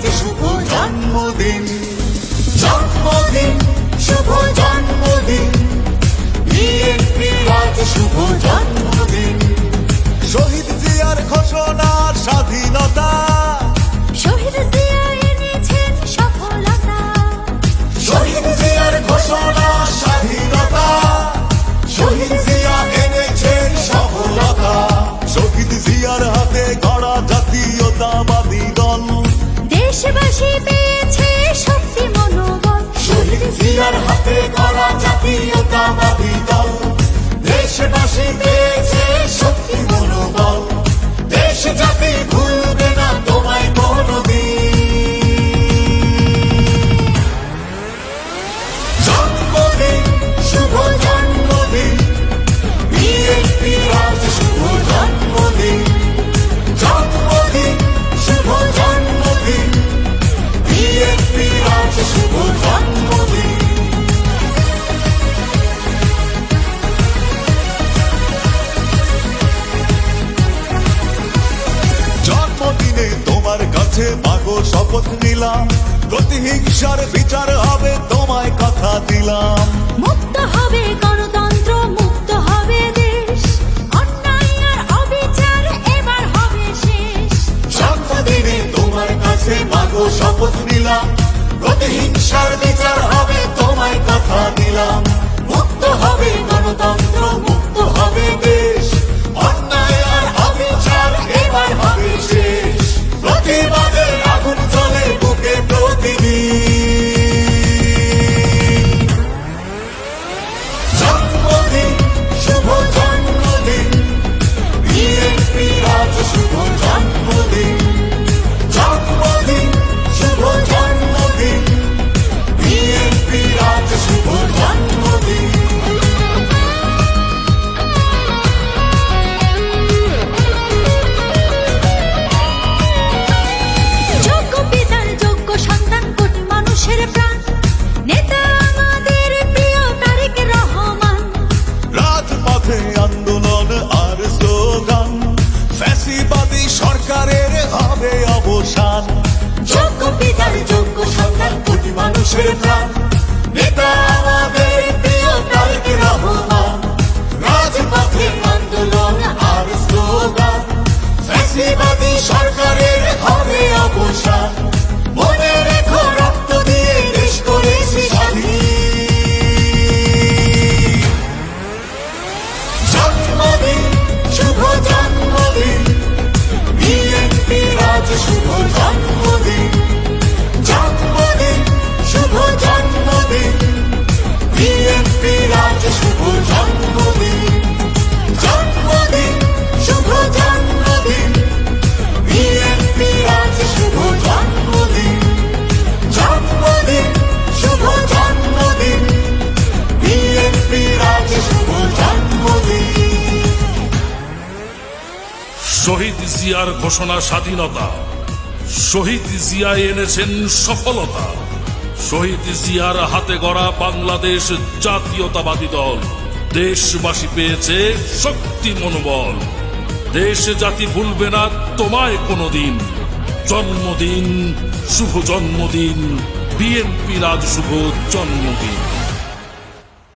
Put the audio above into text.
আজ শুভ জন্মদিন, জন্মদিন শুভ জন্মদিন, বিএনপির আজ শুভ জন্মদিন। শহীদ জিয়ার ঘোষণা স্বাধীনতা, শহীদ জিয়া এনেছেন সফলতা, শহীদ জিয়ার ঘোষণা স্বাধীনতা, শহীদ জিয়া এনেছেন সফলতা। শহীদ জিয়ার হাতে গড়া জাতীয়তাবাদী দল, দেশবাসী পেয়েছে শক্তি মনোবল। শহীদ জিয়ার হাতে গড়া জাতীয়তাবাদী দল, দেশবাসী পেয়েছে শক্তি মনোবল। দেশ জাতি ভুলবে না তোমায় কোনদিন। জন্মদিন শুভ জন্মদিন, বিএনপির আজ শুভ জন্মদিন, জন্মদিন শুভ জন্মদিন, বিএনপির আজ শুভ জন্মদিন। জন্মদিনে তোমার কাছে মাগো শপথ নিলাম, প্রতিহিংসার বিচার হবে তোমায় কথা দিলাম। মুক্ত হবে গণতন্ত্র, মুক্ত হবে দেশ, অন্যায় আর অবিচার এবার হবে শেষ। জন্মদিনে তোমার কাছে মাগো শপথ নিলাম, প্রতিহিংসার বিচার হবে তোমায় কথা দিলাম। মুক্ত হবে গণতন্ত্র, মুক্ত হবে দেশ, অন্যায় আর অবিচার এবার হবে শেষ। প্রতিবাদের আগুন জ্বলে বুকে প্রতিদিন। জন্মদিন শুভ জন্মদিন, বিএনপির আজ শুভ জন্মদিন, জন্মদিন শুভ জন্মদিন, বিএনপির আজ শুভ জন্মদিন। যোগ্য পিতার যোগ্য সন্তান, কোটি মানুষের প্রাণ, নেতা আমাদের প্রিয় তারেক রহমান। রাজপথে আন্দোলন আর স্লোগান, ফ্যাসিবাদী সরকারের হবে অবসান। যোগ্য পিতার যোগ্য সন্তান, কোটি মানুষের প্রাণ, নেতা আমাদের প্রিয় তারেক রহমান। রাজপথে আন্দোলন আর স্লোগান, ফ্যাসিবাদী সরকারের হবে অবসান। মনে রেখো রক্ত দিয়ে দেশ করেছি স্বাধীন। জন্মদিন শুভ জন্মদিন, বিএনপির আজ শুভ জন্মদিন, জন্মদিন শুভ জন্মদিন, বিএনপির আজ শুভ জন্মদিন, জন্মদিন শুভ জন্মদিন, বিএনপির আজ শুভ জন্মদিন, জন্মদিন শুভ জন্মদিন, বিএনপির আজ শুভ জন্মদিন। শহীদ জিয়ার ঘোষণা স্বাধীনতা, শহীদ জিয়া এনেছেন সফলতা। শহীদ জিয়ার হাতে গড়া বাংলাদেশ জাতীয়তাবাদী দল, দেশবাসী পেয়েছে শক্তি মনোবল। দেশ জাতি ভুলবে না তোমায় কোনদিন। জন্মদিন শুভ জন্মদিন, বিএনপির আজ শুভ জন্মদিন।